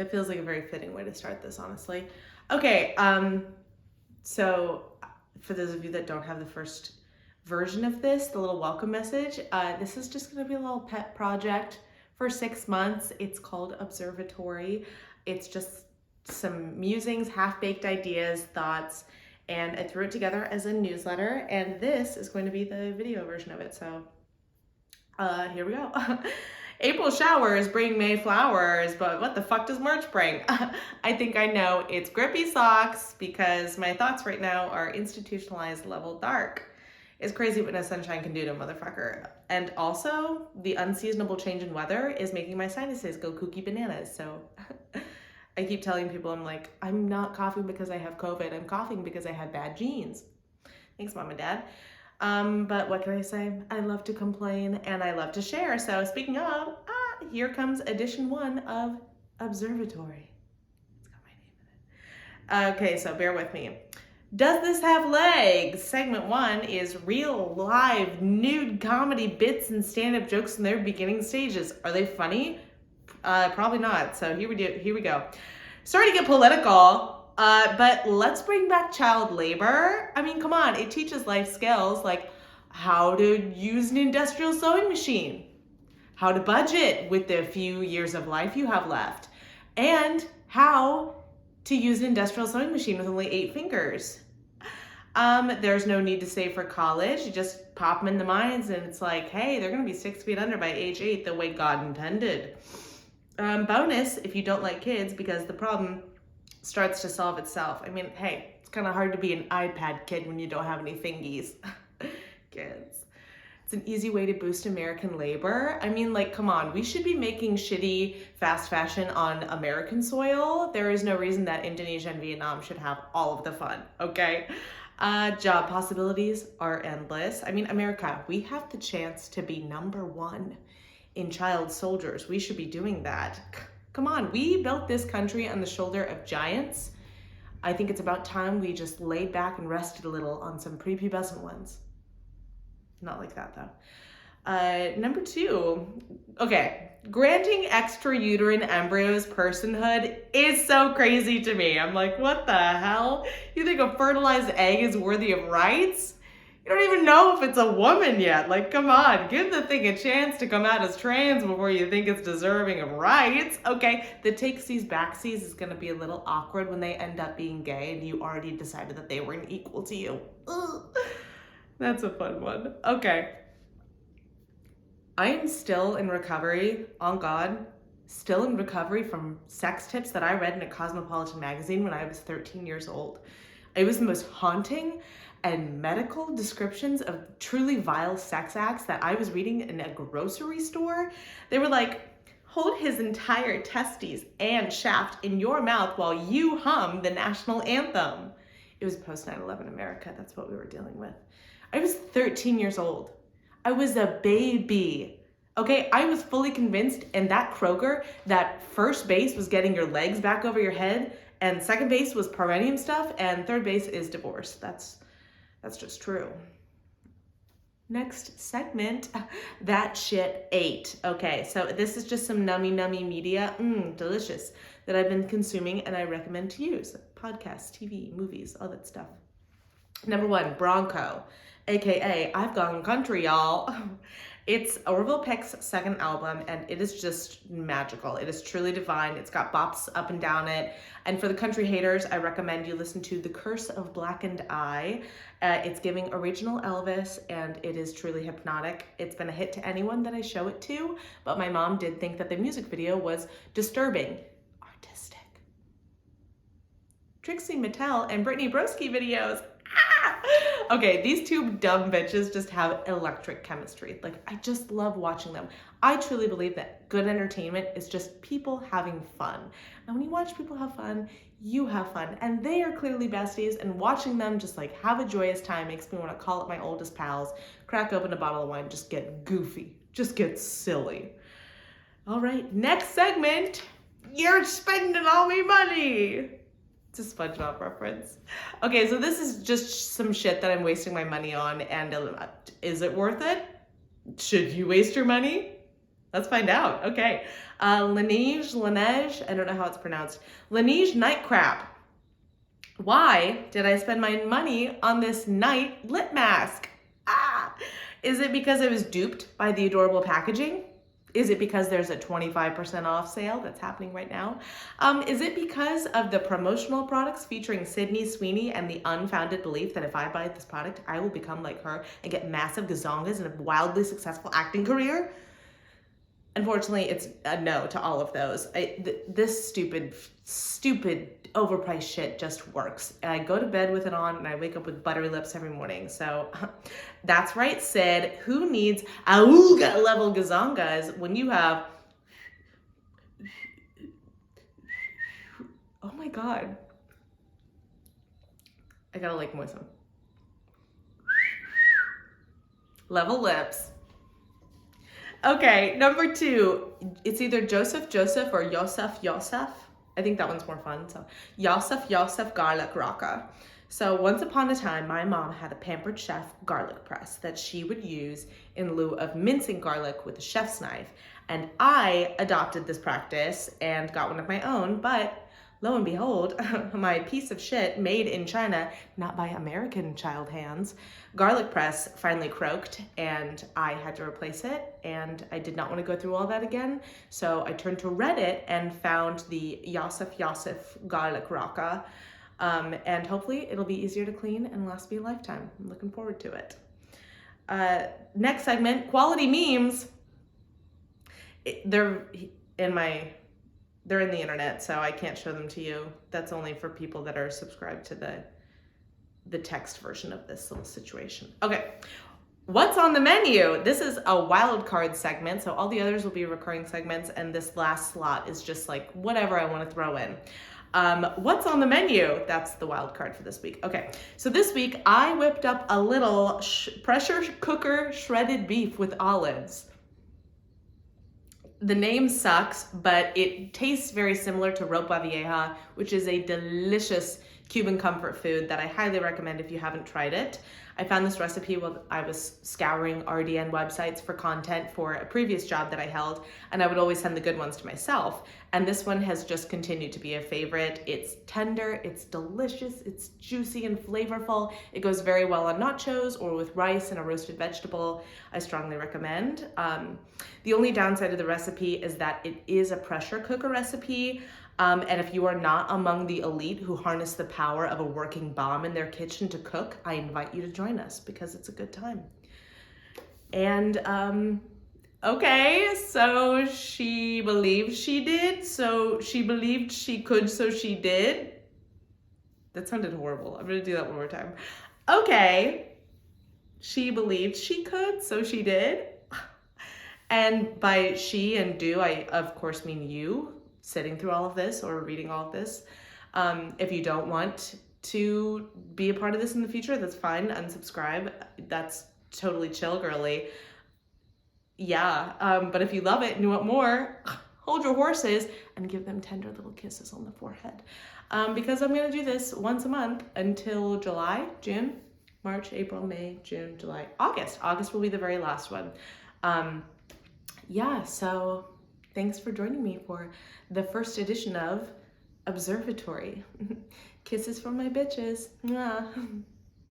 That feels like a very fitting way to start this, honestly. Okay, so for those of you that don't have the first version of this, the little welcome message, this is just gonna be a little pet project for 6 months. It's called Observa-Tori. It's just some musings, half-baked ideas, thoughts, and I threw it together as a newsletter, and this is going to be the video version of it, so here we go. April showers bring May flowers, but what the fuck does March bring? I think I know. It's grippy socks because my thoughts right now are institutionalized level dark. It's crazy what no sunshine can do to a motherfucker. And also, the unseasonable change in weather is making my sinuses go kooky bananas. So I keep telling people, I'm like, I'm not coughing because I have COVID. I'm coughing because I had bad genes. Thanks, Mom and Dad. But what can I say? I love to complain and I love to share. So speaking of, here comes edition 1 of Observa-Tori. It's got my name in it. Okay, so bear with me. Does this have legs? Segment 1 is real, live, nude comedy bits and stand-up jokes in their beginning stages. Are they funny? Probably not. So here we go. Sorry to get political. But let's bring back child labor. I mean, come on, it teaches life skills like how to use an industrial sewing machine, how to budget with the few years of life you have left, and how to use an industrial sewing machine with only 8 fingers. There's no need to save for college. You just pop them in the mines and it's like, hey, they're gonna be 6 feet under by age 8 the way God intended. Bonus if you don't like kids because the problem starts to solve itself. I mean, hey, it's kind of hard to be an iPad kid when you don't have any fingies. Kids. It's an easy way to boost American labor. I mean, like, come on, we should be making shitty fast fashion on American soil. There is no reason that Indonesia and Vietnam should have all of the fun, okay? Job possibilities are endless. I mean, America, we have the chance to be #1 in child soldiers. We should be doing that. Come on, we built this country on the shoulder of giants. I think it's about time we just laid back and rested a little on some prepubescent ones. Not like that though. Number 2, okay, granting extrauterine embryos personhood is so crazy to me. I'm like, what the hell? You think a fertilized egg is worthy of rights? You don't even know if it's a woman yet. Like, come on, give the thing a chance to come out as trans before you think it's deserving of rights. Okay, the takesies backsies is gonna be a little awkward when they end up being gay and you already decided that they weren't equal to you. Ugh. That's a fun one. Okay. I am still in recovery, on God, still in recovery from sex tips that I read in a Cosmopolitan magazine when I was 13 years old. It was the most haunting and medical descriptions of truly vile sex acts that I was reading in a grocery store. They were like, hold his entire testes and shaft in your mouth while you hum the national anthem. It was post 9/11 America. That's what we were dealing with. I was 13 years old. I was a baby. Okay, I was fully convinced in that Kroger that first base was getting your legs back over your head and second base was perineum stuff and third base is divorce. That's just true. Next segment, that shit ate. Okay, so this is just some nummy media, delicious, that I've been consuming and I recommend to use. Podcasts, TV, movies, all that stuff. Number 1, Bronco, AKA I've Gone Country, y'all. It's Orville Peck's second album and it is just magical. It is truly divine. It's got bops up and down it. And for the country haters, I recommend you listen to The Curse of Blackened Eye. It's giving original Elvis and it is truly hypnotic. It's been a hit to anyone that I show it to, but my mom did think that the music video was disturbing. Artistic. Trixie Mattel and Brittany Broski videos. Okay, these two dumb bitches just have electric chemistry. Like, I just love watching them. I truly believe that good entertainment is just people having fun. And when you watch people have fun, you have fun. And they are clearly besties, and watching them just like have a joyous time makes me want to call up my oldest pals, crack open a bottle of wine, just get goofy, just get silly. All right, next segment, you're spending all my money. It's a SpongeBob reference. Okay, so this is just some shit that I'm wasting my money on, and is it worth it? Should you waste your money? Let's find out. Okay. Laneige, I don't know how it's pronounced. Laneige Night Crap. Why did I spend my money on this night lip mask? Ah! Is it because I was duped by the adorable packaging? Is it because there's a 25% off sale that's happening right now? Is it because of the promotional products featuring Sydney Sweeney and the unfounded belief that if I buy this product, I will become like her and get massive gazongas and a wildly successful acting career? Unfortunately, it's a no to all of those. This stupid, overpriced shit just works. And I go to bed with it on and I wake up with buttery lips every morning. So that's right, Sid. Who needs auga level gazongas when you have... Oh my God. I gotta like moisten. Level lips. Okay, number 2, it's either Joseph or Yosef. I think that one's more fun. So Yosef garlic raka. So once upon a time, my mom had a Pampered Chef garlic press that she would use in lieu of mincing garlic with a chef's knife. And I adopted this practice and got one of my own, but lo and behold, my piece of shit made in China, not by American child hands, garlic press finally croaked and I had to replace it, and I did not want to go through all that again. So I turned to Reddit and found the Yosef garlic raka, and hopefully it'll be easier to clean and last me a lifetime. I'm looking forward to it. Next segment, quality memes. They're in the internet, so I can't show them to you. That's only for people that are subscribed to the text version of this little situation. Okay, what's on the menu? This is a wild card segment, so all the others will be recurring segments, and this last slot is just like whatever I want to throw in. What's on the menu? That's the wild card for this week. Okay, so this week I whipped up a little pressure cooker shredded beef with olives. The name sucks, but it tastes very similar to ropa vieja, which is a delicious Cuban comfort food that I highly recommend if you haven't tried it. I found this recipe while I was scouring RDN websites for content for a previous job that I held, and I would always send the good ones to myself. And this one has just continued to be a favorite. It's tender, it's delicious, it's juicy and flavorful. It goes very well on nachos or with rice and a roasted vegetable. I strongly recommend. The only downside of the recipe is that it is a pressure cooker recipe. And if you are not among the elite who harness the power of a working bomb in their kitchen to cook, I invite you to join us because it's a good time. And, okay, so she believed she did, so she believed she could, so she did. That sounded horrible. I'm gonna do that one more time. Okay, she believed she could, so she did. And by she and do, I of course mean you, sitting through all of this or reading all of this. If you don't want to be a part of this in the future, that's fine. Unsubscribe. That's totally chill, girly. Yeah, but if you love it and you want more, hold your horses and give them tender little kisses on the forehead. Because I'm gonna do this once a month until July, June, March, April, May, June, July, August. August will be the very last one. Yeah, so thanks for joining me for the first edition of Observa-Tori. Kisses from my bitches. Mwah.